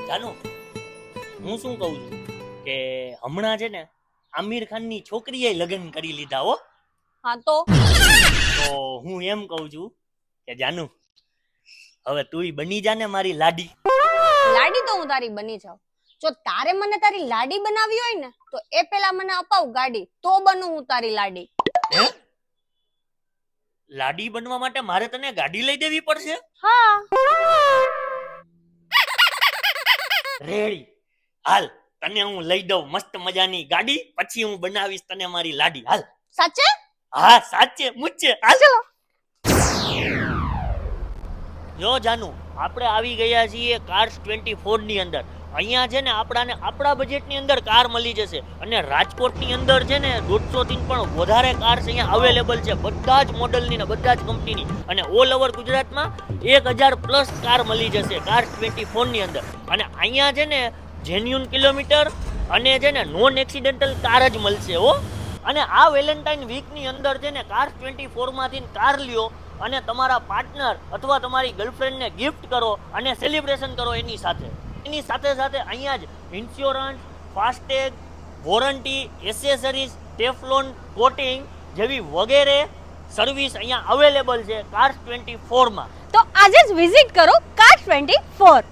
જાનુ હું શું કહું છું કે હમણાં છે ને આમિર ખાનની છોકરીએ લગ્ન કરી લીધા હો. હા તો હું એમ કહું છું કે જાનુ હવે તુંય બની જા ને મારી લાડી. લાડી તો હું તારી બની જાઉં. જો તારે મને તારી લાડી બનાવી હોય ને તો એ પેલા મને અપાવ ગાડી, તો બનું હું તારી લાડી. હે? લાડી બનવા માટે મારે તને ગાડી લઈ દેવી પડશે? હા રેડી, હાલ તને હું લઈ દઉં મસ્ત મજાની ગાડી, પછી હું બનાવીશ તને મારી લાડી. હાલ. સાચે? હા સાચે મુચ્ચે. હાલ. ચલો. જો જાનુ આપણે આવી ગયા છીએ કાર્સ 24 ની અંદર. અહીંયા છે ને આપણાને આપણા બજેટની અંદર કાર મળી જશે અને રાજકોટની અંદર છે ને 150 થી પણ વધારે કાર્સ અહીંયા અવેલેબલ છે, બધા જ મોડલની ને બધા જ કંપનીની, અને ઓલ ઓવર ગુજરાતમાં 1000 પ્લસ કાર મળી જશે કાર્સ 24 ની અંદર. અને અહીંયા છે ને જેન્યુન કિલોમીટર અને છે ને નોન એક્સિડેન્ટલ કાર જ મળશે હો. અને આ વેલેન્ટાઇન વીકની અંદર છે ને કાર્સ 24 માંથી કાર લ્યો અને તમારા પાર્ટનર અથવા તમારી ગર્લફ્રેન્ડને ગિફ્ટ કરો અને સેલિબ્રેશન કરો એની સાથે. એની સાથે સાથે અહીંયા જ insurance, FASTag, warranty, accessories, Teflon coating જેવી વગેરે સર્વિસ અહીંયા અવેલેબલ છે કાર્સ 24 માં. તો આજે જ વિઝિટ કરો કાર્સ 24.